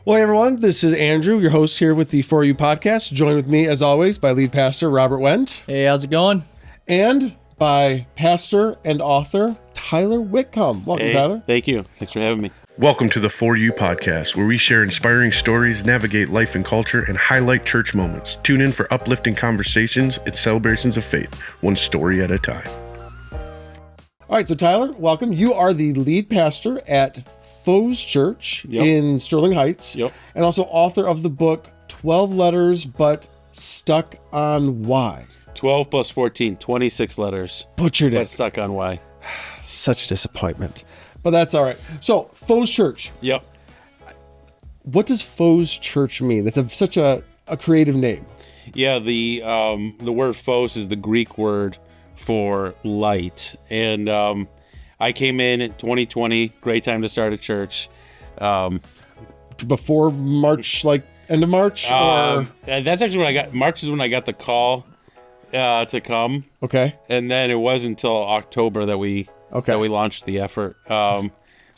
Well, hey everyone, this is Andrew, your host here with the forYou podcast, joined with me as always by lead pastor Robert Wendt. Hey, how's it going? And by pastor and author Tyler Whitcomb. Welcome, Tyler. Thank you. Thanks for having me. Welcome to the forYou podcast, where we share inspiring stories, navigate life and culture, and highlight church moments. Tune in for uplifting conversations and celebrations of faith, one story at a time. All right, so Tyler, welcome. You are the lead pastor at Phos Church in Sterling Heights, and also author of the book 12 Letters But Stuck on Why. 12 plus 14, 26 letters. Butchered it. But stuck on why. Such disappointment. But that's all right. So, Phos Church. Yep. What does Phos Church mean? That's such a creative name. Yeah, the word phos is the Greek word for light. And I came in 2020, great time to start a church. Before March, like end of March? Or? That's actually when I got, March is when I got the call to come. Okay. And then it wasn't until October that we launched the effort. So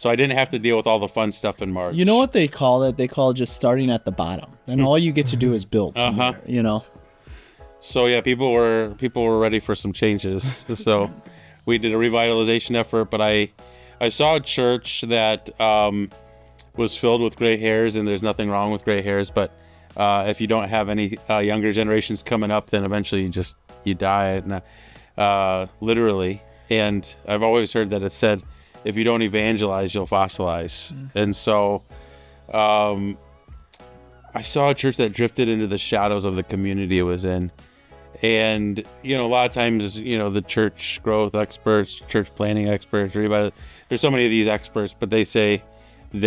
I didn't have to deal with all the fun stuff in March. You know what they call it? They call it just starting at the bottom. And all you get to do is build from there, you know? So yeah, people were ready for some changes. So we did a revitalization effort, but I saw a church that was filled with gray hairs, and there's nothing wrong with gray hairs, but if you don't have any younger generations coming up, then eventually you die, literally. And I've always heard that it said, if you don't evangelize, you'll fossilize. And so I saw a church that drifted into the shadows of the community it was in. And, you know, a lot of times, you know, the church growth experts, church planning experts, there's so many of these experts, but they say, you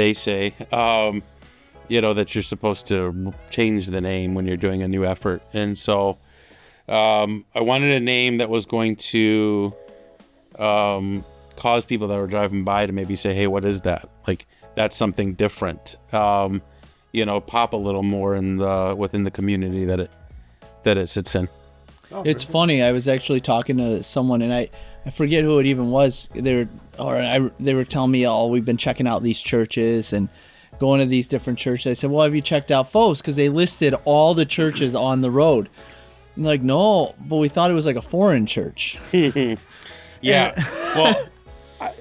know, that you're supposed to change the name when you're doing a new effort. And so I wanted a name that was going to cause people that were driving by to maybe say, hey, what is that? Like, that's something different. You know, pop a little more within the community that it sits in. It's funny. I was actually talking to someone, and I forget who it even was. They were telling me, oh, we've been checking out these churches and going to these different churches. I said, well, have you checked out Phos? Because they listed all the churches on the road. I'm like, no, but we thought it was like a foreign church. Yeah. Well,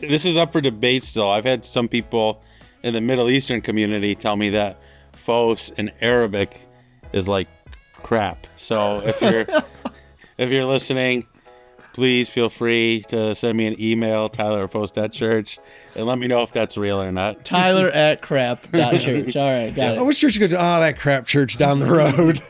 this is up for debate still. I've had some people in the Middle Eastern community tell me that Phos in Arabic is like crap. So if you're listening, please feel free to send me an email, tyler@phos.church, and let me know if that's real or not. Tyler@crap.church. All right, got it. Which church you go to? Oh, that crap church down the road.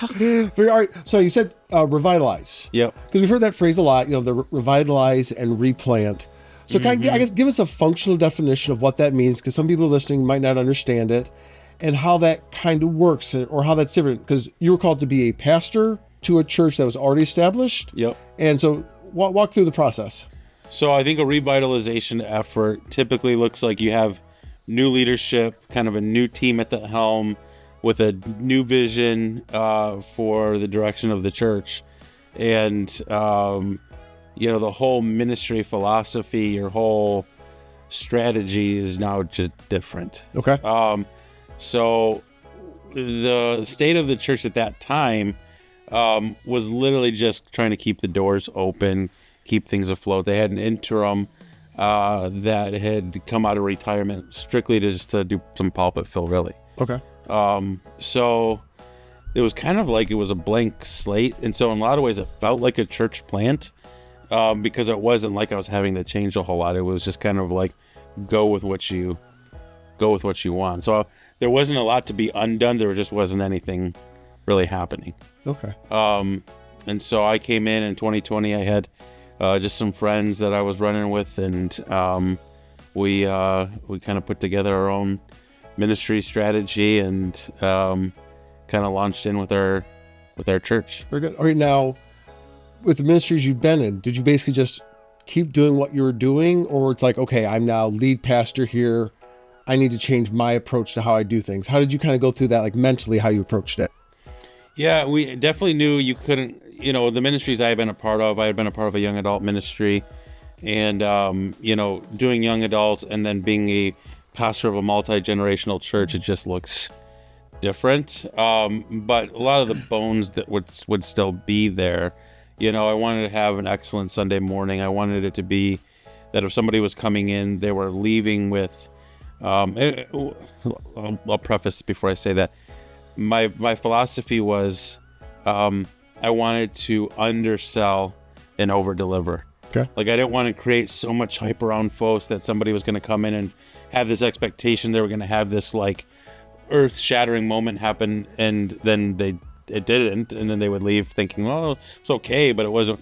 But, all right, so you said revitalize. Yep. Because we've heard that phrase a lot, you know, the revitalize and replant. So I guess give us a functional definition of what that means, because some people listening might not understand it, and how that kind of works, or how that's different. Because you were called to be a pastor to a church that was already established. Yep. And so walk through the process. So I think a revitalization effort typically looks like you have new leadership, kind of a new team at the helm with a new vision for the direction of the church. And, you know, the whole ministry philosophy, your whole strategy is now just different. Okay. So the state of the church at that time was literally just trying to keep the doors open, keep things afloat. They had an interim that had come out of retirement strictly to do some pulpit fill, really. Okay. So it was kind of like it was a blank slate. And so in a lot of ways it felt like a church plant because it wasn't like I was having to change a whole lot. It was just kind of like go with what you want. So there wasn't a lot to be undone. There just wasn't anything really happening. Okay. And so I came in 2020. I had just some friends that I was running with, and we kind of put together our own ministry strategy and kind of launched in with our church. Very good. All right, now with the ministries you've been in, did you basically just keep doing what you were doing, or it's like, okay, I'm now lead pastor here, I need to change my approach to how I do things? How did you kind of go through that, like mentally, how you approached it? Yeah, we definitely knew you couldn't, you know, the ministries I had been a part of a young adult ministry, and, you know, doing young adults and then being a pastor of a multi-generational church, it just looks different. But a lot of the bones that would still be there. You know, I wanted to have an excellent Sunday morning. I wanted it to be that if somebody was coming in, they were leaving with, I'll preface before I say that, my philosophy was, I wanted to undersell and over-deliver. Okay. Like, I didn't want to create so much hype around Phos that somebody was going to come in and have this expectation they were going to have this, like, earth-shattering moment happen, and then it didn't, and then they would leave thinking, well, it's okay, but it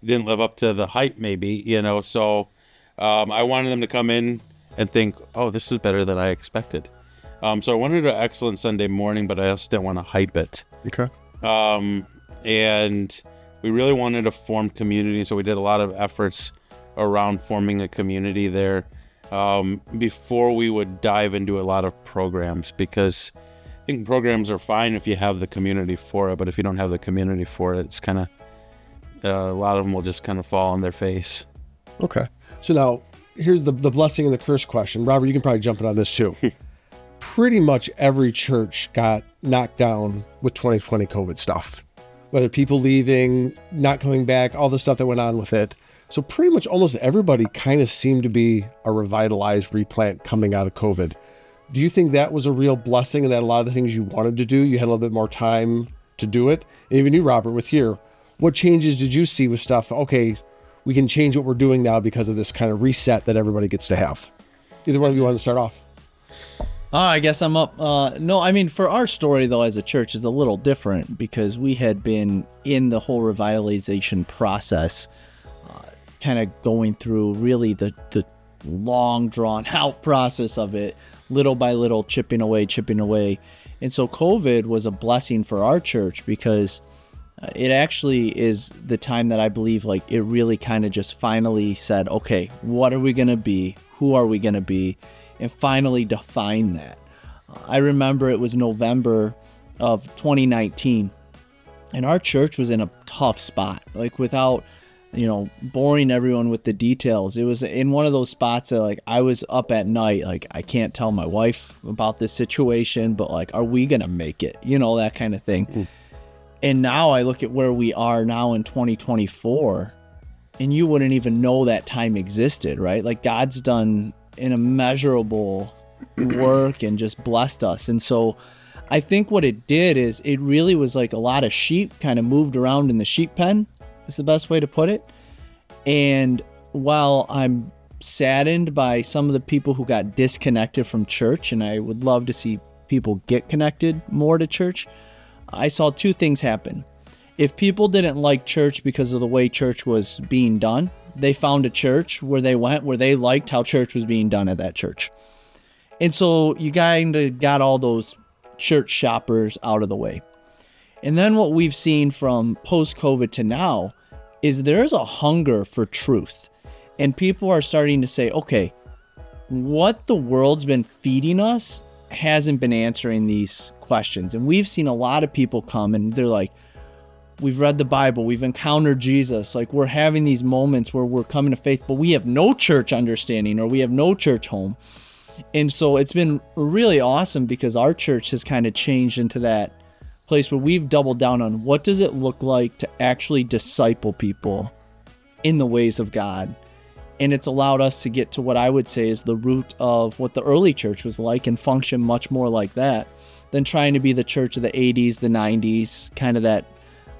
didn't live up to the hype, maybe, you know. So I wanted them to come in and think, oh, this is better than I expected. So I wanted an excellent Sunday morning, but I also didn't want to hype it. Okay. And we really wanted to form community, so we did a lot of efforts around forming a community there before we would dive into a lot of programs, because I think programs are fine if you have the community for it, but if you don't have the community for it, it's kind of, a lot of them will just kind of fall on their face. Okay. So now, here's the blessing and the curse question. Robert, you can probably jump in on this too. Pretty much every church got knocked down with 2020 COVID stuff. Whether people leaving, not coming back, all the stuff that went on with it. So pretty much almost everybody kind of seemed to be a revitalized replant coming out of COVID. Do you think that was a real blessing, and that a lot of the things you wanted to do, you had a little bit more time to do it? And even you, Robert, with here, what changes did you see with stuff? Okay, we can change what we're doing now because of this kind of reset that everybody gets to have. Either one of you want to start off? I guess I'm up. No, I mean, for our story, though, as a church, is a little different because we had been in the whole revitalization process, kind of going through really the long, drawn-out process of it, little by little, chipping away. And so COVID was a blessing for our church because it actually is the time that I believe, like, it really kind of just finally said, okay, what are we going to be? Who are we going to be? And finally define that. I remember it was November of 2019, and our church was in a tough spot. Like, without, boring everyone with the details, it was in one of those spots that, like, I was up at night, like, I can't tell my wife about this situation, but, like, are we gonna make it? That kind of thing. And now I look at where we are now in 2024, and you wouldn't even know that time existed, right? Like, God's done an immeasurable work and just blessed us. And so I think what it did is it really was like a lot of sheep kind of moved around in the sheep pen, is the best way to put it. And while I'm saddened by some of the people who got disconnected from church, and I would love to see people get connected more to church, I saw two things happen. If people didn't like church because of the way church was being done, they found a church where they went, where they liked how church was being done at that church. And so you kind of got all those church shoppers out of the way. And then what we've seen from post-COVID to now is there's a hunger for truth. And people are starting to say, okay, what the world's been feeding us hasn't been answering these questions. And we've seen a lot of people come and they're like, we've read the Bible, we've encountered Jesus, like, we're having these moments where we're coming to faith, but we have no church understanding or we have no church home. And so it's been really awesome because our church has kind of changed into that place where we've doubled down on what does it look like to actually disciple people in the ways of God. And it's allowed us to get to what I would say is the root of what the early church was like and function much more like that than trying to be the church of the 80s, the 90s, kind of that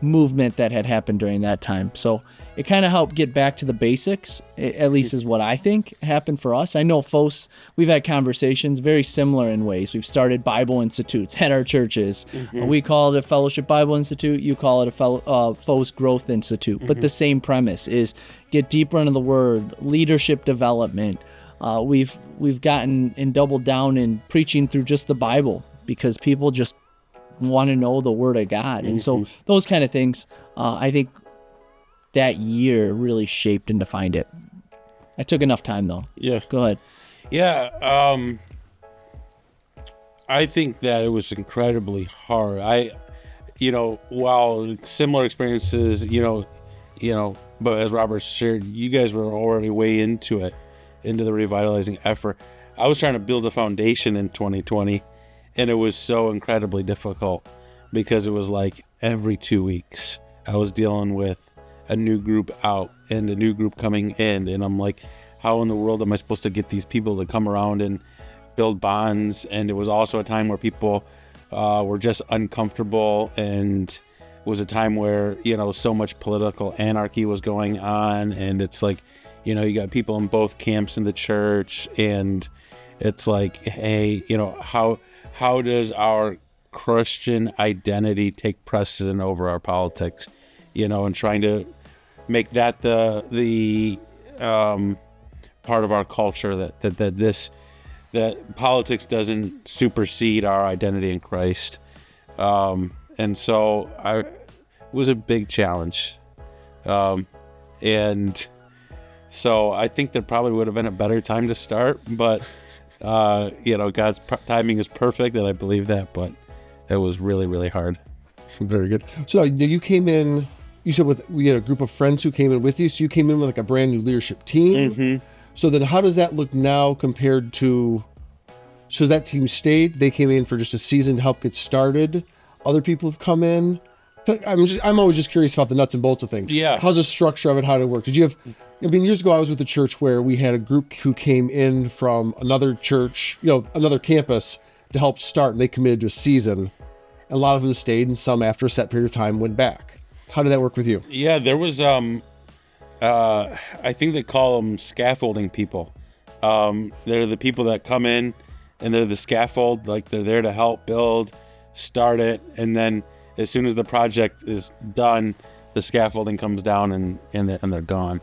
movement that had happened during that time. So it kind of helped get back to the basics, at least is what I think happened for us. I know Phos, we've had conversations very similar in ways. We've started Bible institutes at our churches. We call it a Fellowship Bible Institute. You call it a Phos Growth Institute. But the same premise is get deeper into the Word, leadership development. We've gotten and doubled down in preaching through just the Bible because people just want to know the Word of God. And so those kind of things, I think that year really shaped and defined it. I took enough time though. Yeah. Go ahead. Yeah. I think that it was incredibly hard. While similar experiences, but as Robert shared, you guys were already way into it, into the revitalizing effort. I was trying to build a foundation in 2020, and it was so incredibly difficult because it was like every 2 weeks I was dealing with a new group out and a new group coming in, and I'm like, how in the world am I supposed to get these people to come around and build bonds? And it was also a time where people were just uncomfortable, and it was a time where, you know, so much political anarchy was going on, and it's like, you know, you got people in both camps in the church, and it's like, hey, you know, how does our Christian identity take precedent over our politics, you know, and trying to make that the part of our culture that politics doesn't supersede our identity in Christ. And so it was a big challenge. And so I think there probably would have been a better time to start, but, you know, God's timing is perfect, and I believe that, but it was really, really hard. Very good. So you came in, you said we had a group of friends who came in with you, so you came in with like a brand new leadership team. Mm-hmm. So then how does that look now compared to, so that team stayed, they came in for just a season to help get started, other people have come in? I'm always just curious about the nuts and bolts of things. Yeah. How's the structure of it? How did it work? Did you have, I mean, years ago I was with a church where we had a group who came in from another church, you know, another campus to help start, and they committed to a season. A lot of them stayed, and some after a set period of time went back. How did that work with you? Yeah, there was, I think they call them scaffolding people. They're the people that come in, and they're the scaffold, like they're there to help build, start it, and then as soon as the project is done, the scaffolding comes down and they're gone.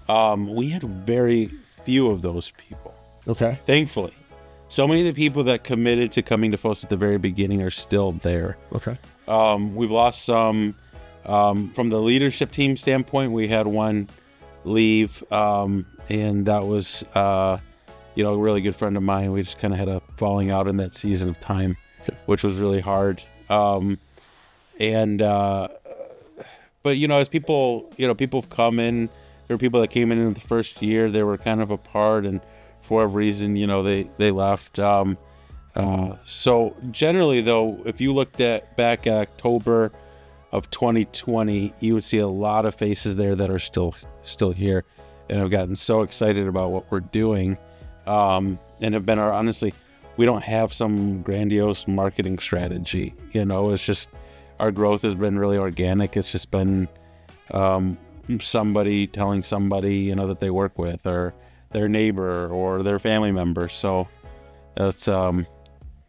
We had very few of those people. Okay. Thankfully. So many of the people that committed to coming to Phos at the very beginning are still there. Okay. We've lost some, from the leadership team standpoint, we had one leave, and that was, you know, a really good friend of mine. We just kind of had a falling out in that season of time, which was really hard. But, you know, as people have come in, there were people that came in the first year, they were kind of apart, and for whatever reason, you know, they left. So generally though, if you looked back at October of 2020, you would see a lot of faces there that are still here, and have gotten so excited about what we're doing, and have been honestly, we don't have some grandiose marketing strategy, you know, it's just, our growth has been really organic. It's just been somebody telling somebody, you know, that they work with, or their neighbor or their family member. So that's very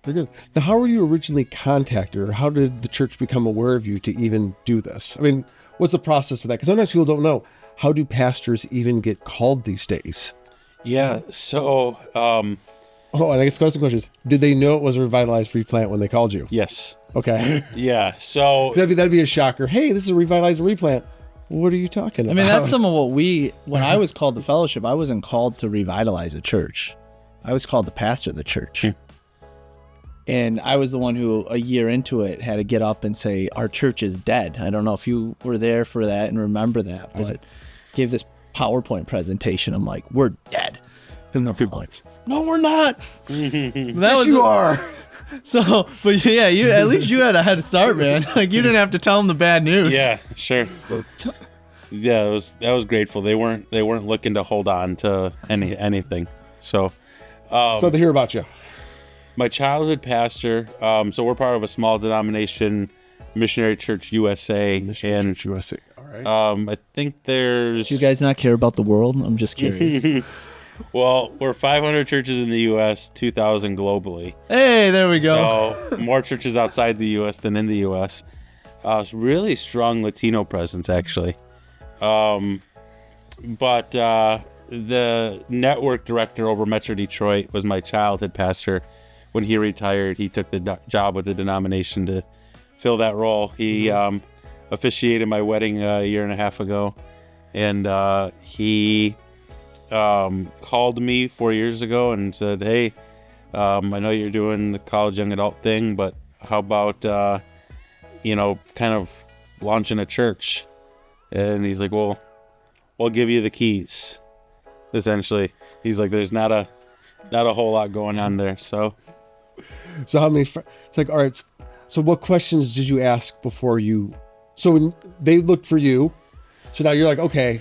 good. Now, how were you originally contacted, or how did the church become aware of you to even do this? I mean, what's the process for that? Because sometimes people don't know, how do pastors even get called these days? Yeah. So, and I guess the question is, did they know it was a revitalized replant when they called you? yes. Okay. Yeah. So That'd be a shocker. Hey, this is a revitalized replant. What are you talking about? I mean, that's some of what when I was called to fellowship, I wasn't called to revitalize a church. I was called to pastor the church. And I was the one who, a year into it, had to get up and say, our church is dead. I don't know if you were there for that and remember that, but gave this PowerPoint presentation. I'm like, we're dead. And the people are like, no, we're not. Yes, you are. So, but yeah, at least you had a head start, man. Like, you didn't have to tell them the bad news. yeah, sure. Yeah, that was grateful. They weren't looking to hold on to anything. So, So they hear about you. my childhood pastor. So we're part of a small denomination, Missionary Church USA, and USA. All right. I think there's. Do you guys not care about the world? I'm just curious. Well, we're 500 churches in the U.S., 2,000 globally. Hey, there we go. So more churches outside the U.S. than in the U.S. It's really strong Latino presence, actually. But the network director over Metro Detroit was my childhood pastor. When he retired, he took the job with the denomination to fill that role. He officiated my wedding a year and a half ago, and he called me 4 years ago and said, hey, I know you're doing the college young adult thing, but how about, kind of launching a church? And he's like, well, we'll give you the keys, essentially. He's like, there's not a not a whole lot going on there. So how many? It's like, all right. So what questions did you ask before you? So when they looked for you, so now you're like, okay,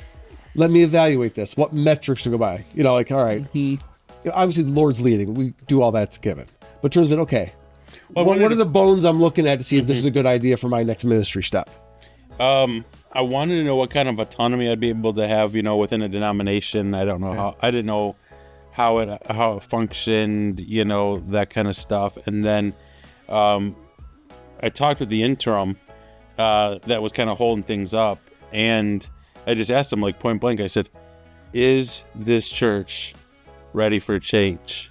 let me evaluate this. What metrics to go by? You know, like, all right. You know, obviously, the Lord's leading. We do all that's given. But in terms of, okay, what are the bones I'm looking at to see if this is a good idea for my next ministry step? I wanted to know what kind of autonomy I'd be able to have, you know, within a denomination. I don't know how. I didn't know how it functioned, you know, that kind of stuff. And then I talked with the interim that was kind of holding things up, and I just asked him, like, point blank. I said, "Is this church ready for change?"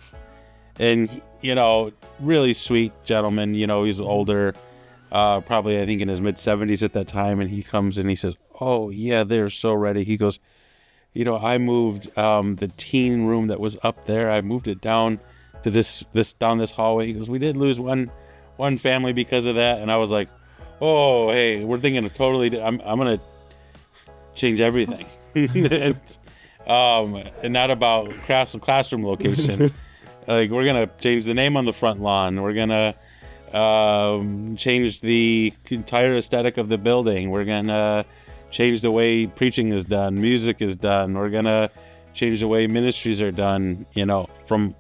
And you know, really sweet gentleman. You know, he's older. Probably I think in his mid-70s at that time, and he comes and he says, "Oh yeah, they're so ready." He goes, "You know, I moved the teen room that was up there. I moved it down to this down this hallway." He goes, "We did lose one family because of that." And I was like, "Oh, hey, we're thinking of totally. I'm gonna change everything, and not about classroom location. Like, we're gonna change the name on the front lawn. We're gonna." Change the entire aesthetic of the building. We're gonna change the way preaching is done, music is done. We're gonna change the way ministries are done, you know, from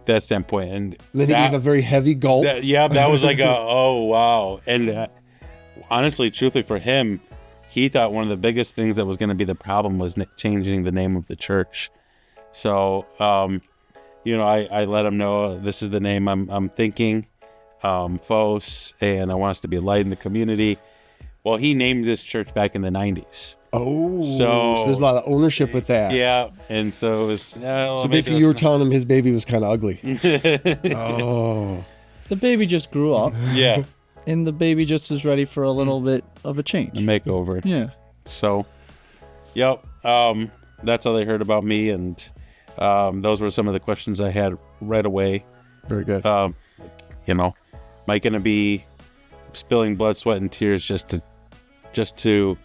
that standpoint. And then he gave a very heavy gulp. That was like oh wow. And honestly, truthfully, for him, he thought one of the biggest things that was going to be the problem was changing the name of the church. So you know, I let him know this is the name I'm thinking. Phos, and I want us to be a light in the community. Well, he named this church back in the 90s. Oh, so there's a lot of ownership with that. Yeah, and so it was. So basically, you were telling him his baby was kind of ugly. Oh, the baby just grew up. Yeah, and the baby just was ready for a little bit of a change, a makeover. Yeah. So, yep. That's how they heard about me, and those were some of the questions I had right away. Very good. You know, am I going to be spilling blood, sweat, and tears just to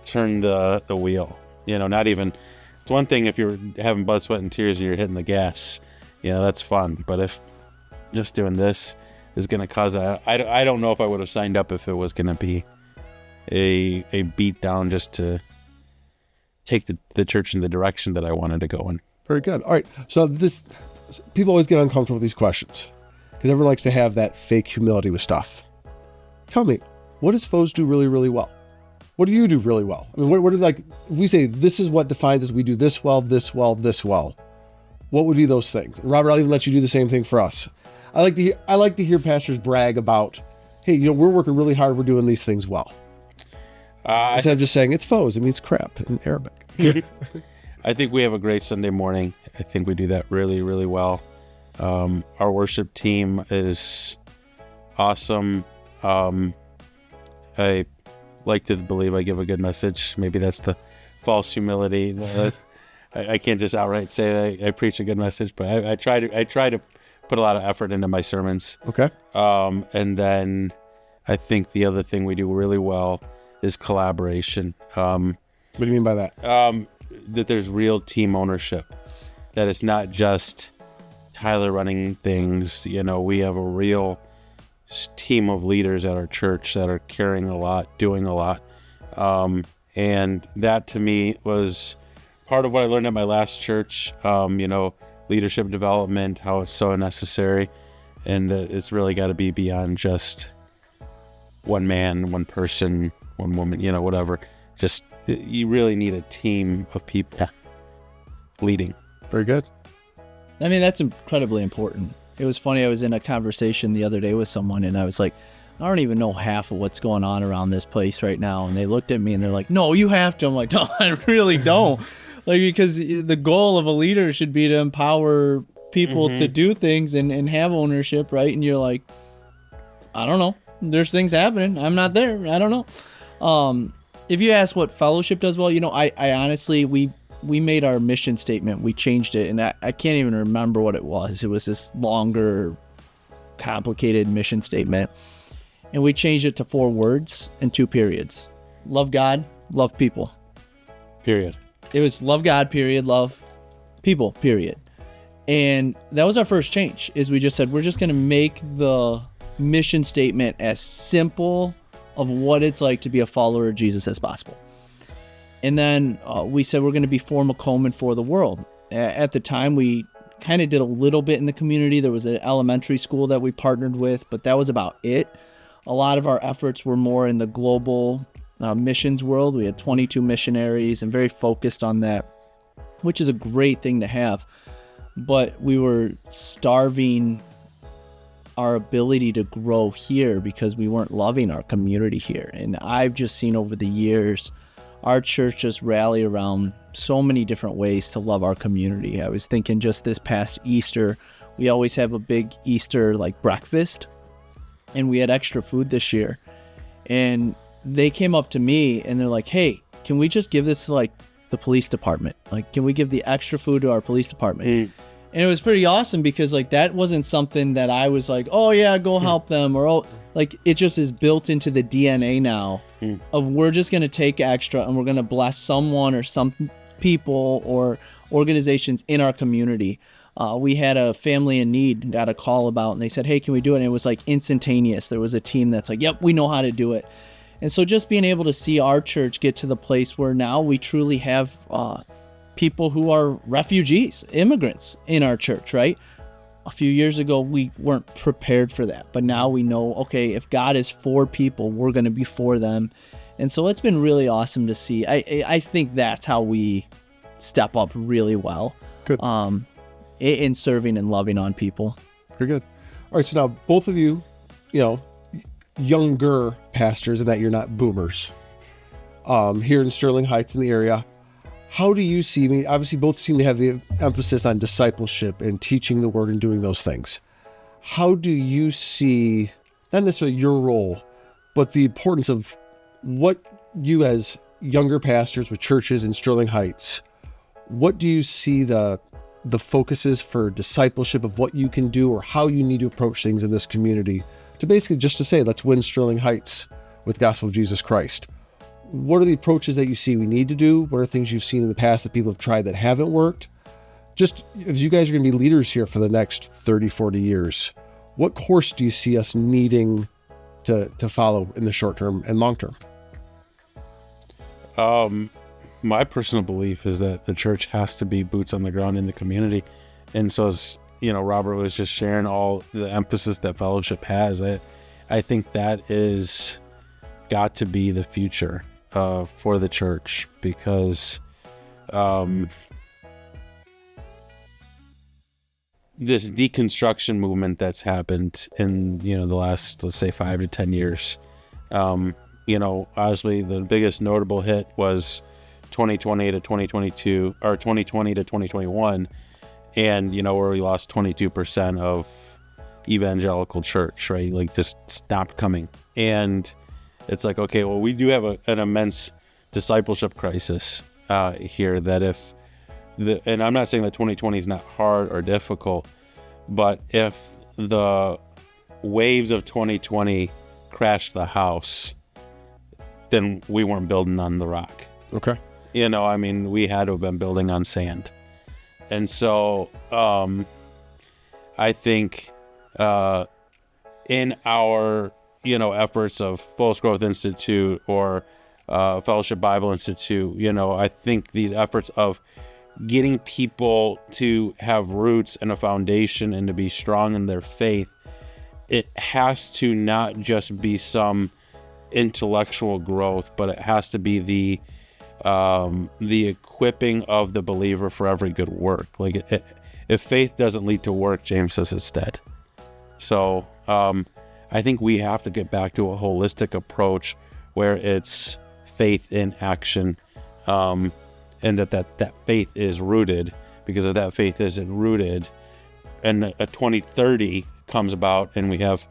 turn the wheel? You know, not even. It's one thing if you're having blood, sweat, and tears and you're hitting the gas. You know, that's fun. But if just doing this is going to cause I don't know if I would have signed up if it was going to be a beat down just to take the church in the direction that I wanted to go in. Very good. All right. So people always get uncomfortable with these questions because everyone likes to have that fake humility with stuff. Tell me, what does Phos do really, really well? What do you do really well? I mean, what is, like, if we say this is what defines us, we do this well, this well, this well. What would be those things? And Robert, I'll even let you do the same thing for us. I like to hear pastors brag about, hey, you know, we're working really hard, we're doing these things well. Instead of just saying it's Phos, it means crap in Arabic. I think we have a great Sunday morning. I think we do that really, really well. Our worship team is awesome. I like to believe I give a good message. Maybe that's the false humility. I can't just outright say I preach a good message, but I try to put a lot of effort into my sermons. Okay. And then I think the other thing we do really well is collaboration. What do you mean by that? That there's real team ownership. That it's not just Tyler running things. You know, we have a real team of leaders at our church that are carrying a lot, doing a lot. And that to me was part of what I learned at my last church. You know, leadership development, how it's so necessary, and that it's really got to be beyond just one man, one person, one woman, you know, whatever. Just, you really need a team of people leading. Very good. I mean, that's incredibly important. It was funny, I was in a conversation the other day with someone, and I was like, I don't even know half of what's going on around this place right now. And they looked at me and they're like, no, you have to. I'm like, no, I really don't. Like, because the goal of a leader should be to empower people to do things and have ownership, right? And you're like, I don't know. There's things happening. I'm not there. I don't know. If you ask what fellowship does well, you know, I honestly, we made our mission statement. We changed it, and I can't even remember what it was. It was this longer, complicated mission statement. And we changed it to 4 words and 2 periods. Love God, love people. Period. It was love God, period, love people, period. And that was our first change, is we just said, we're just going to make the mission statement as simple of what it's like to be a follower of Jesus as possible. And then we said, we're going to be for Macomb and for the world. At the time, we kind of did a little bit in the community. There was an elementary school that we partnered with, but that was about it. A lot of our efforts were more in the global missions world. We had 22 missionaries and very focused on that, which is a great thing to have. But we were starving our ability to grow here because we weren't loving our community here. And I've just seen over the years, our church just rally around so many different ways to love our community. I was thinking just this past Easter, we always have a big Easter like breakfast, and we had extra food this year. And they came up to me and they're like, hey, can we just give this to like the police department? Like, can we give the extra food to our police department? And it was pretty awesome because like that wasn't something that I was like, oh yeah, go help them, or oh, like it just is built into the DNA now of we're just going to take extra and we're going to bless someone or some people or organizations in our community. We had a family in need, got a call about, and they said, hey, can we do it? And it was like instantaneous. There was a team that's like, yep, we know how to do it. And so just being able to see our church get to the place where now we truly have people who are refugees, immigrants in our church, right? A few years ago, we weren't prepared for that. But now we know, okay, if God is for people, we're going to be for them. And so it's been really awesome to see. I think that's how we step up really well. Good. In serving and loving on people. Very good. All right, so now both of you, younger pastors, and that you're not boomers, here in Sterling Heights in the area. How do you see me? Obviously, both seem to have the emphasis on discipleship and teaching the word and doing those things. How do you see, not necessarily your role, but the importance of what you as younger pastors with churches in Sterling Heights, what do you see the focuses for discipleship of what you can do or how you need to approach things in this community to basically just to say, let's win Sterling Heights with the gospel of Jesus Christ? What are the approaches that you see we need to do? What are things you've seen in the past that people have tried that haven't worked? Just as you guys are going to be leaders here for the next 30, 40 years, what course do you see us needing to follow in the short term and long term? My personal belief is that the church has to be boots on the ground in the community. And so as, Robert was just sharing all the emphasis that fellowship has, I think that is got to be the future for the church, because this deconstruction movement that's happened in the last, let's say, 5 to 10 years, obviously the biggest notable hit was 2020 to 2022 or 2020 to 2021, and where we lost 22% of evangelical church, right? Like just stopped coming. And it's like, okay, well, we do have an immense discipleship crisis here, that and I'm not saying that 2020 is not hard or difficult, but if the waves of 2020 crashed the house, then we weren't building on the rock. Okay. We had to have been building on sand. And so I think in our efforts of Phos Growth Institute or Fellowship Bible Institute, I think these efforts of getting people to have roots and a foundation and to be strong in their faith, it has to not just be some intellectual growth, but it has to be the equipping of the believer for every good work. Like if faith doesn't lead to work, James says it's dead. So I think we have to get back to a holistic approach where it's faith in action, and that faith is rooted, because if that faith isn't rooted and a 2030 comes about and we have,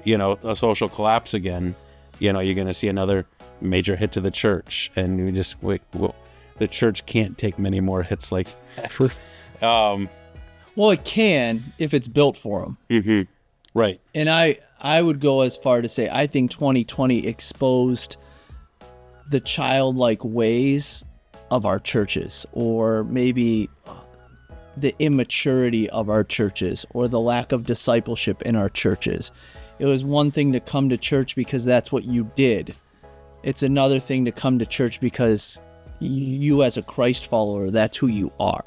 a social collapse again, you're going to see another major hit to the church, and the church can't take many more hits like that. Well, it can if it's built for them. Mm-hmm. Right. And I would go as far to say I think 2020 exposed the childlike ways of our churches, or maybe the immaturity of our churches or the lack of discipleship in our churches. It was one thing to come to church because that's what you did. It's another thing to come to church because you as a Christ follower, that's who you are.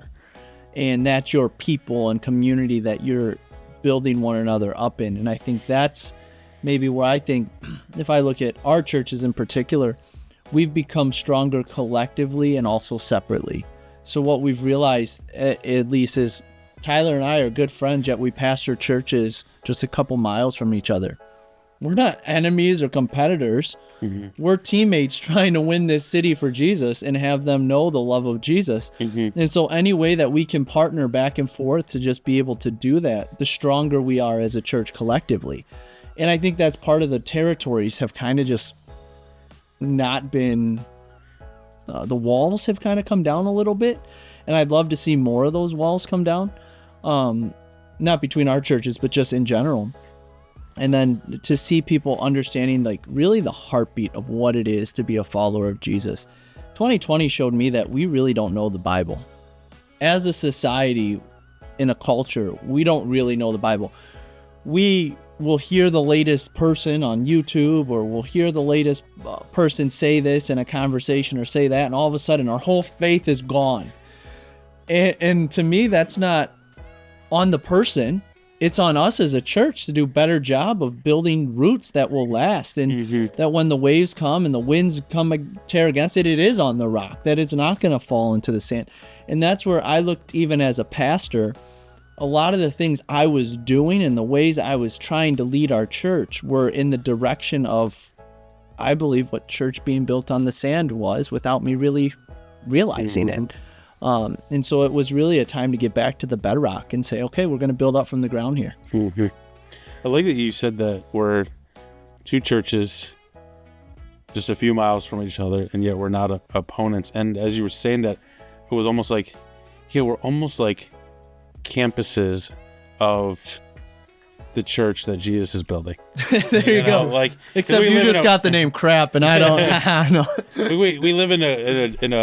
And that's your people and community that you're building one another up in. And I think that's maybe where I think, if I look at our churches in particular, we've become stronger collectively and also separately. So what we've realized, at least, is Tyler and I are good friends, yet we pastor churches just a couple miles from each other. We're not enemies or competitors. Mm-hmm. We're teammates trying to win this city for Jesus and have them know the love of Jesus. Mm-hmm. And so any way that we can partner back and forth to just be able to do that, the stronger we are as a church collectively. And I think that's part of the territories have kind of just not been, the walls have kind of come down a little bit. And I'd love to see more of those walls come down. Not between our churches, but just in general. And then to see people understanding like really the heartbeat of what it is to be a follower of Jesus. 2020 showed me that we really don't know the Bible. As a society, in a culture, we don't really know the Bible. We will hear the latest person on YouTube, or we'll hear the latest person say this in a conversation or say that, and all of a sudden our whole faith is gone. And to me, that's not on the person. It's on us as a church to do a better job of building roots that will last, and that when the waves come and the winds come and tear against it, it is on the rock, that it's not going to fall into the sand. And that's where I looked, even as a pastor, a lot of the things I was doing and the ways I was trying to lead our church were in the direction of, I believe, what church being built on the sand was, without me really realizing it. And so it was really a time to get back to the bedrock and say, okay, we're going to build up from the ground here. Mm-hmm. I like that you said that we're two churches just a few miles from each other, and yet we're not opponents. And as you were saying that, it was almost like, yeah, we're almost like campuses of the church that Jesus is building. There you go. Like, except you just got the name crap, and I don't. I know. We live in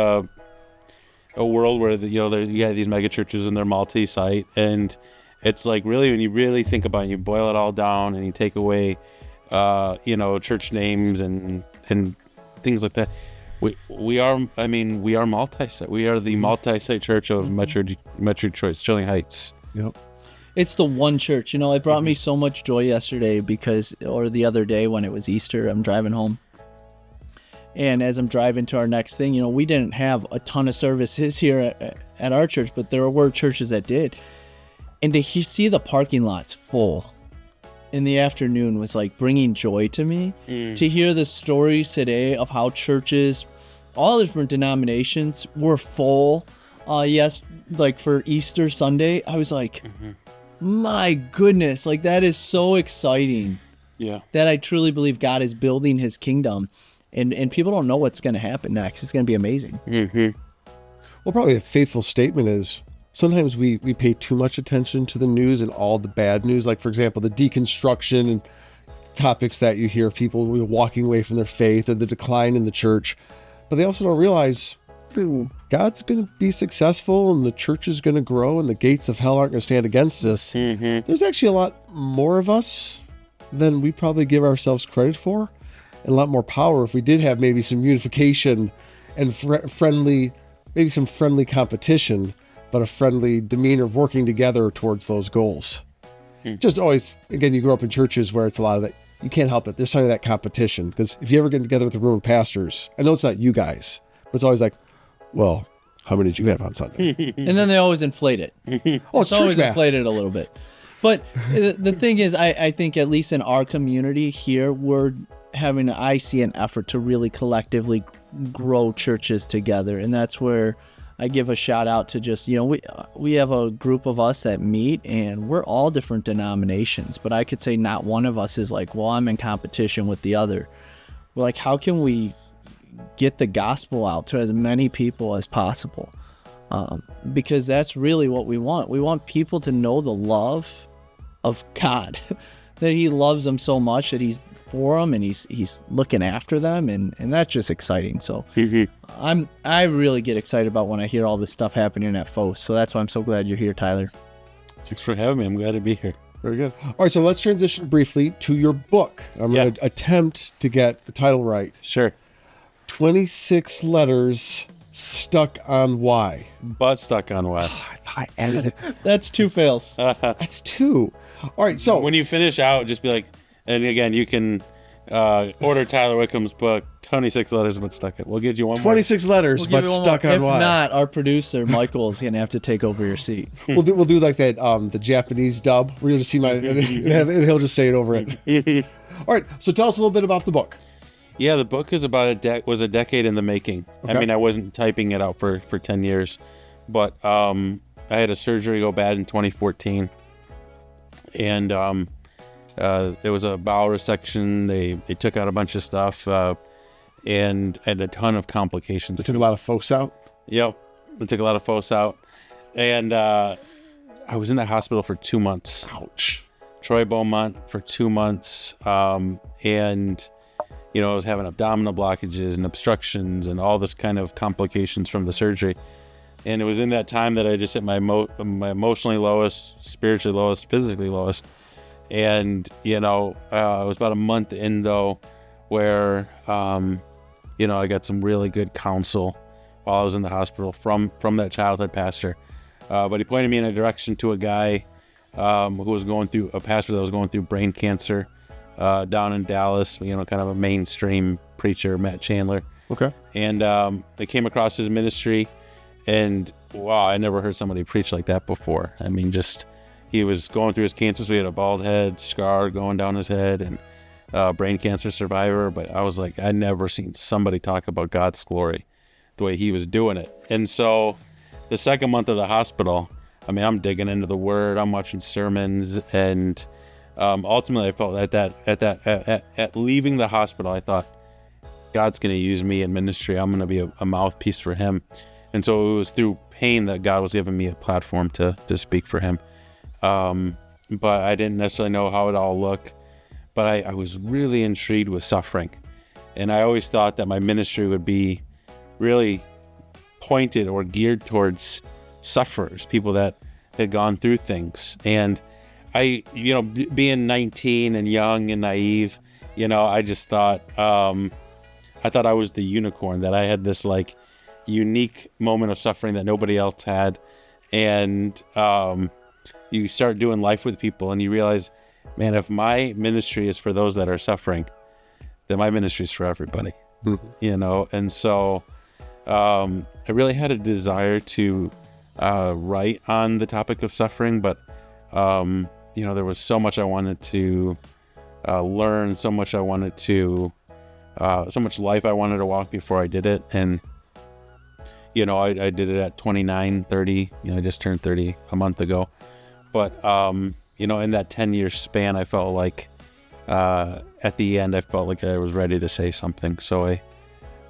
a world where you have these mega churches and they're multi-site, and it's like, really, when you really think about it, you boil it all down and you take away church names and things like that. We are multi-site. We are the multi-site church of Metro Detroit, Sterling Heights. Yep. It's the one church. It brought me so much joy yesterday or the other day when it was Easter, I'm driving home. And as I'm driving to our next thing, we didn't have a ton of services here at our church, but there were churches that did. And to see the parking lots full in the afternoon was like bringing joy to me. To hear the stories today of how churches, all different denominations, were full. Yes, like for Easter Sunday, I was like, my goodness, like that is so exciting. Yeah. That I truly believe God is building his kingdom. And people don't know what's going to happen next. It's going to be amazing. Mm-hmm. Well, probably a faithful statement is sometimes we pay too much attention to the news and all the bad news. Like, for example, the deconstruction and topics that you hear of people walking away from their faith or the decline in the church. But they also don't realize God's going to be successful and the church is going to grow and the gates of hell aren't going to stand against us. Mm-hmm. There's actually a lot more of us than we probably give ourselves credit for. And a lot more power if we did have maybe some unification and friendly competition, but a friendly demeanor of working together towards those goals. Just always, again, you grew up in churches where it's a lot of that. You can't help it. There's some of that competition, because if you ever get together with a room of pastors, I know it's not you guys, but it's always like, well, how many did you have on Sunday? And then they always inflate it. It's always inflated a little bit. But the thing is, I think at least in our community here, we're having, I see an effort to really collectively grow churches together. And that's where I give a shout out to just, we have a group of us that meet, and we're all different denominations, but I could say not one of us is like, well, I'm in competition with the other. We're like, how can we get the gospel out to as many people as possible? Because that's really what we want. We want people to know the love of God, that he loves them so much that he's for them, and he's looking after them, and that's just exciting. So I really get excited about when I hear all this stuff happening at Phos. So that's why I'm so glad you're here, Tyler. Thanks for having me. I'm glad to be here. Very good. All right, so let's transition briefly to your book. I'm going to attempt to get the title right. Sure. 26 letters stuck on why. But stuck on what? I added it. That's 2 fails. That's 2. All right, so When you finish out, just be like, and again, you can order Tyler Whitcomb's book, 26 letters but stuck it. We'll give you one 26 letters, We'll but give it one stuck more. on If why. not, our producer Michael is gonna have to take over your seat. We'll do like that the Japanese dub. We're going to see and he'll just say it over it. All right, so tell us a little bit about the book. Yeah, the book is about was a decade in the making. Okay. I mean, I wasn't typing it out for 10 years, but I had a surgery go bad in 2014, and there was a bowel resection. They took out a bunch of stuff, and had a ton of complications. They took a lot of folks out. Yep, they took a lot of Phos out, and I was in the hospital for 2 months. Ouch. Troy Beaumont for 2 months, and I was having abdominal blockages and obstructions and all this kind of complications from the surgery. And it was in that time that I just hit my emotionally lowest, spiritually lowest, physically lowest. And, it was about a month in, though, where, I got some really good counsel while I was in the hospital from that childhood pastor. But he pointed me in a direction to a guy who was a pastor that was going through brain cancer down in Dallas, kind of a mainstream preacher, Matt Chandler. Okay. And they came across his ministry, and wow, I never heard somebody preach like that before. I mean, he was going through his cancer, so he had a bald head, scar going down his head, and brain cancer survivor. But I was like, I'd never seen somebody talk about God's glory the way he was doing it. And so the second month of the hospital, I mean, I'm digging into the Word, I'm watching sermons, and ultimately, I felt at leaving the hospital, I thought, God's going to use me in ministry. I'm going to be a mouthpiece for Him. And so it was through pain that God was giving me a platform to speak for Him. But I didn't necessarily know how it all looked. But I was really intrigued with suffering. And I always thought that my ministry would be really pointed or geared towards sufferers, people that had gone through things. And I, being 19 and young and naive, I just thought, I thought I was the unicorn, that I had this unique moment of suffering that nobody else had. And you start doing life with people and you realize, man, if my ministry is for those that are suffering, then my ministry is for everybody, And so I really had a desire to write on the topic of suffering, but there was so much I wanted to learn, so much I wanted to, so much life I wanted to walk before I did it. And, I did it at 29, 30, I just turned 30 a month ago. But, in that 10-year span, I felt like at the end, I felt like I was ready to say something. So I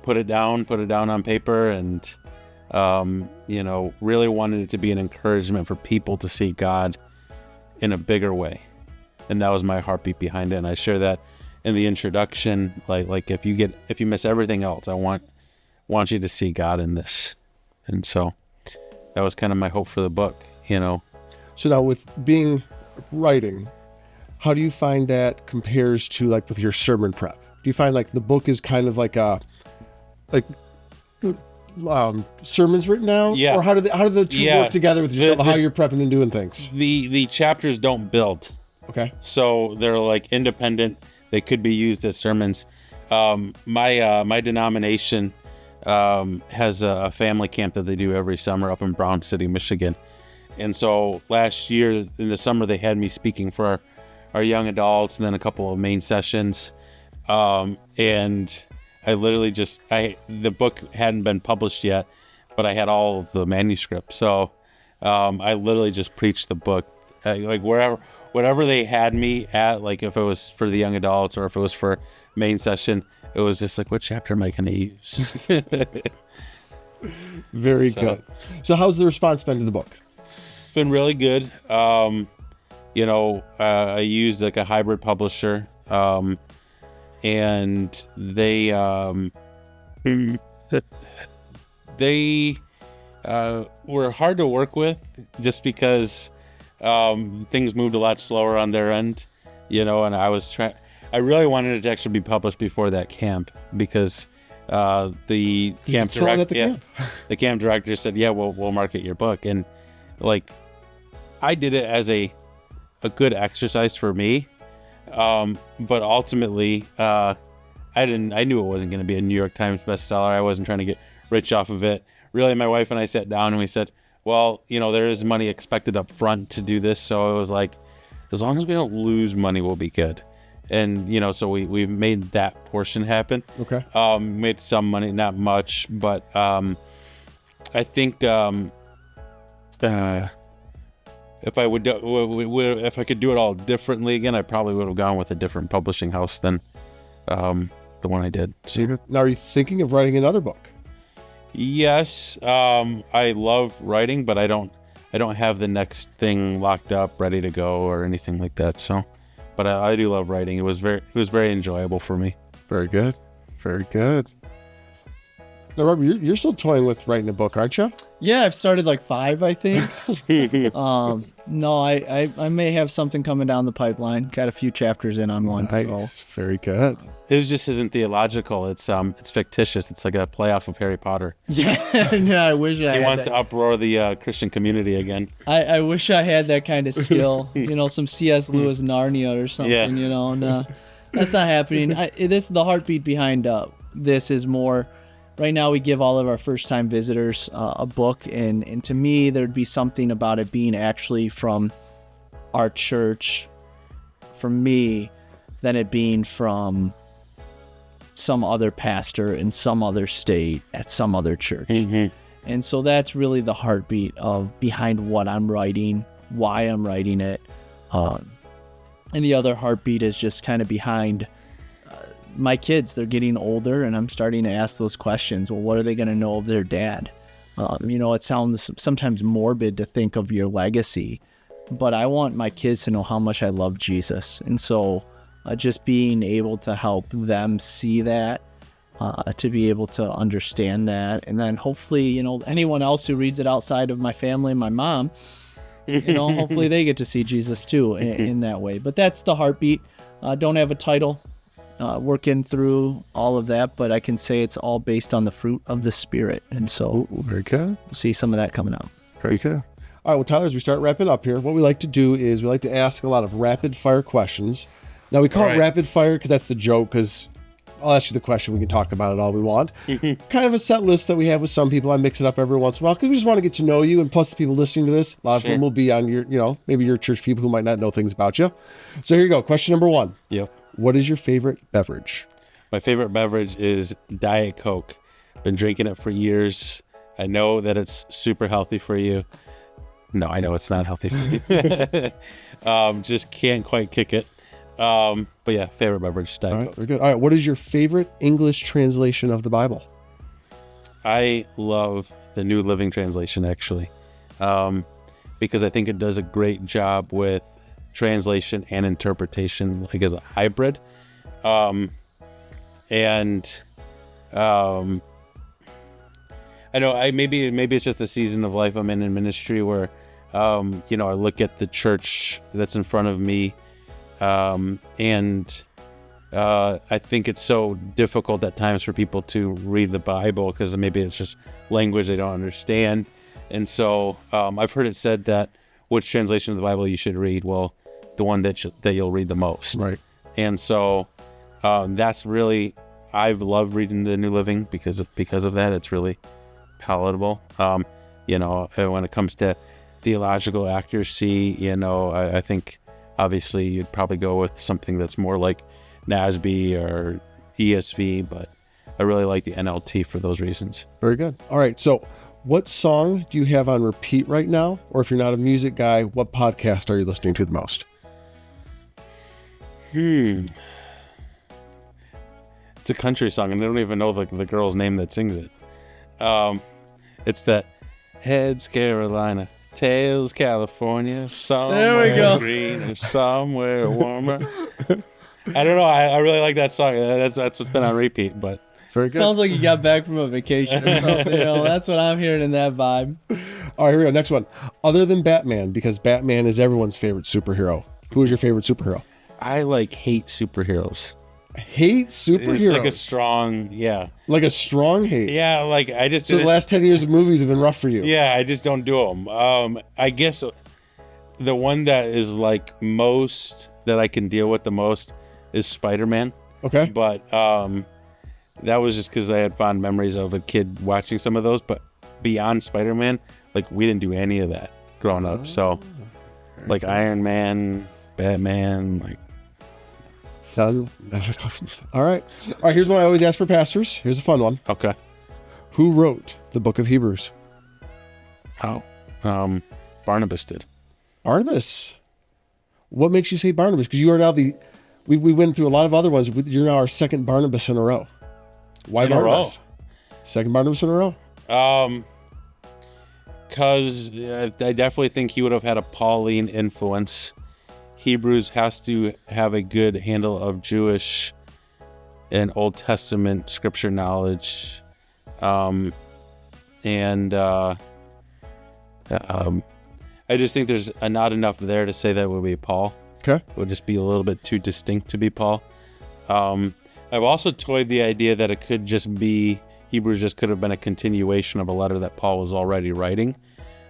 put it down on paper and, really wanted it to be an encouragement for people to see God in a bigger way. And that was my heartbeat behind it. And I share that in the introduction. Like if you miss everything else, I want you to see God in this. And so that was kind of my hope for the book, So now with writing, how do you find that compares to with your sermon prep? Do you find the book is kind of sermons written out? Yeah. Or how do the two work together with yourself? How you're prepping and doing things? The chapters don't build. Okay. So they're independent. They could be used as sermons. My denomination has a family camp that they do every summer up in Brown City, Michigan. And so last year in the summer, they had me speaking for our young adults and then a couple of main sessions. And I literally the book hadn't been published yet, but I had all of the manuscript. So I literally just preached the book, wherever they had me at, if it was for the young adults or if it was for main session, it was just what chapter am I going to use? Very good. So how's the response been to the book? It's been really good. I used a hybrid publisher. and they they were hard to work with just because things moved a lot slower on their end, and I really wanted it to actually be published before that camp because the camp director, the camp director said, "Yeah, we'll market your book," and like I did it as a good exercise for me, but ultimately I knew it wasn't going to be a New York Times bestseller. I wasn't trying to get rich off of it. Really, my wife and I sat down and we said, well, there is money expected up front to do this, so it was like, as long as we don't lose money, we'll be good. And so we've made that portion happen. Okay. Made some money, not much, but I think if I could do it all differently again, I probably would have gone with a different publishing house than the one I did. So now, are you thinking of writing another book? Yes, I love writing, but I don't have the next thing locked up, ready to go, or anything like that. So, but I do love writing. It was very enjoyable for me. Very good, very good. Now, Robert, you're still toying with writing a book, aren't you? Yeah, I've started like 5, I think. No, I may have something coming down the pipeline. Got a few chapters in on one. Nice. So. Very good. His just isn't theological. It's fictitious. It's like a playoff of Harry Potter. Yeah, I wish I had. He wants to uproar the Christian community again. I wish I had that kind of skill. Some C.S. Lewis Narnia or something. Yeah. No, that's not happening. The heartbeat behind this is more. Right now, we give all of our first-time visitors a book, and to me, there'd be something about it being actually from our church, from me, than it being from some other pastor in some other state at some other church. Mm-hmm. And so that's really the heartbeat behind what I'm writing, why I'm writing it. And the other heartbeat is just kind of behind my kids. They're getting older, and I'm starting to ask those questions. Well, what are they going to know of their dad? It sounds sometimes morbid to think of your legacy, but I want my kids to know how much I love Jesus. And so just being able to help them see that, to be able to understand that, and then hopefully, anyone else who reads it outside of my family and my mom, hopefully they get to see Jesus too in that way. But that's the heartbeat. Don't have a title. Working through all of that, but I can say it's all based on the fruit of the Spirit. And so very good. We'll see some of that coming up. Very good. All right, well, Tyler, as we start wrapping up here, what we like to do is we like to ask a lot of rapid fire questions. Now, we call it rapid fire because that's the joke, because I'll ask you the question. We can talk about it all we want. Kind of a set list that we have with some people. I mix it up every once in a while because we just want to get to know you. And plus, the people listening to this, a lot of them will be on your, maybe your church people who might not know things about you. So here you go. Question number 1. Yep. What is your favorite beverage? My favorite beverage is Diet Coke. Been drinking it for years. I know that it's super healthy for you. No, I know it's not healthy for you. Just can't quite kick it. But yeah, favorite beverage, Diet Coke. Very good. All right, what is your favorite English translation of the Bible? I love the New Living Translation, actually, because I think it does a great job with translation and interpretation, like as a hybrid. I know maybe it's just the season of life I'm in ministry where I look at the church that's in front of me, and I think it's so difficult at times for people to read the Bible because maybe it's just language they don't understand. And so I've heard it said that which translation of the Bible you should read. Well, the one that you'll read the most. Right. And so that's really, I've loved reading the New Living because of that. It's really palatable. When it comes to theological accuracy, I think obviously you'd probably go with something that's more like NASB or ESV, but I really like the NLT for those reasons. Very good. All right. So what song do you have on repeat right now? Or if you're not a music guy, what podcast are you listening to the most? It's a country song, and I don't even know the girl's name that sings it. It's that Heads Carolina, Tails California, somewhere greener, somewhere warmer. I don't know. I really like that song. That's what's been on repeat. But Very good. Sounds like you got back from a vacation or something. That's what I'm hearing in that vibe. All right, here we go. Next one. Other than Batman, because Batman is everyone's favorite superhero. Who is your favorite superhero? I hate superheroes. Hate superheroes. It's like a strong, yeah. Like a strong hate. Yeah, I just So the last 10 years of movies have been rough for you. Yeah, I just don't do them. I guess the one that is most that I can deal with the most is Spider-Man. Okay. But that was just because I had fond memories of a kid watching some of those. But beyond Spider-Man, we didn't do any of that growing up. So Iron Man, Batman, All right. Here's one I always ask for pastors. Here's a fun one. Okay. Who wrote the book of Hebrews? Barnabas did. Barnabas. What makes you say Barnabas? Because you are now we went through a lot of other ones. You're now our second Barnabas in a row. Why In a Barnabas? Second Barnabas in a row? Because I definitely think he would have had a Pauline influence. Hebrews has to have a good handle of Jewish and Old Testament scripture knowledge. I just think there's not enough there to say that would be Paul. Okay. It would just be a little bit too distinct to be Paul. I've also toyed the idea that it could just be Hebrews just could have been a continuation of a letter that Paul was already writing.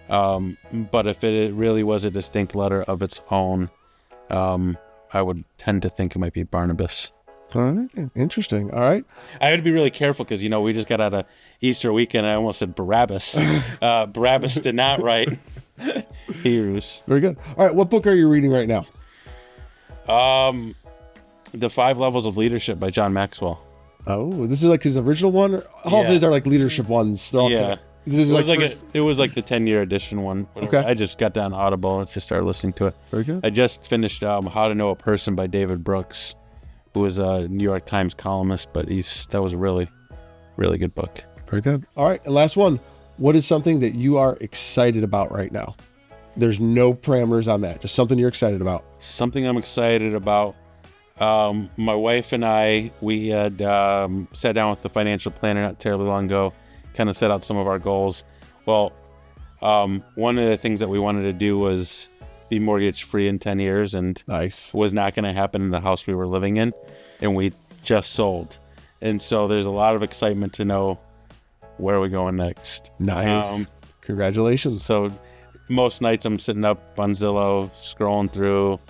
But if it really was a distinct letter of its own, I would tend to think it might be Barnabas. All right. Interesting. All right. I had to be really careful because, we just got out of Easter weekend. I almost said Barabbas. Barabbas did not write Hebrews. Very good. All right. What book are you reading right now? The 5 Levels of Leadership by John Maxwell. Oh, this is his original one? All of his are leadership ones. They're all It was the 10-year edition one. Okay. I just got down Audible and just started listening to it. Very good. I just finished How to Know a Person by David Brooks, who was a New York Times columnist, but that was a really, really good book. Very good. All right. And last one. What is something that you are excited about right now? There's no parameters on that. Just something you're excited about. Something I'm excited about. My wife and I, we had sat down with the financial planner not terribly long ago, kind of set out some of our goals. Well, one of the things that we wanted to do was be mortgage free in 10 years, and Nice. was not going to happen in the house we were living in, and we just sold. And so there's a lot of excitement to know where we're going next. Nice. Congratulations. So most nights I'm sitting up on Zillow scrolling through,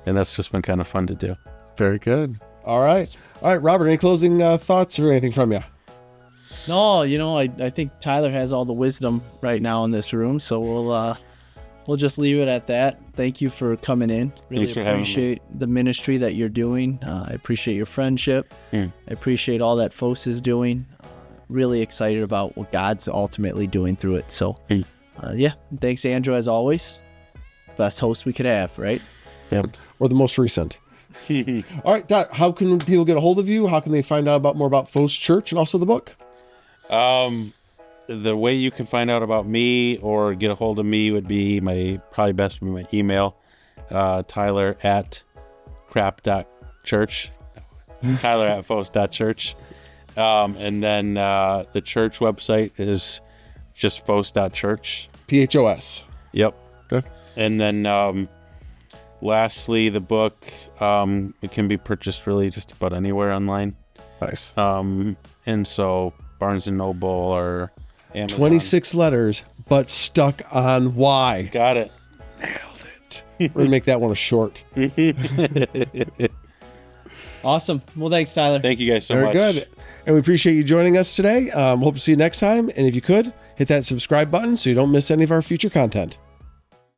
and that's just been kind of fun to do. Very good. All right. Robert, any closing thoughts or anything from you? No, I think Tyler has all the wisdom right now in this room, so we'll just leave it at that. Thank you for coming in. Really Thanks for having me. appreciate the ministry that you're doing. I appreciate your friendship. I appreciate all that Phos is doing. Really excited about what God's ultimately doing through it. So, thanks, Andrew, as always. Best host we could have, right? Yep. Or the most recent. All right, Dot, how can people get a hold of you? How can they find out more about Phos Church and also the book? The way you can find out about me or get a hold of me would be probably best would be my email, tyler@crap.church, tyler@phos.church. And then the church website is just phos.church. PHOS. Yep. Okay. And then lastly, the book, it can be purchased really just about anywhere online. Nice. And so Barnes & Noble or Amazon. 26 letters, but stuck on why. Got it. Nailed it. We're going to make that one a short. Awesome. Well, thanks, Tyler. Thank you guys so Very much. good. And we appreciate you joining us today. Hope to see you next time. And if you could, hit that subscribe button so you don't miss any of our future content.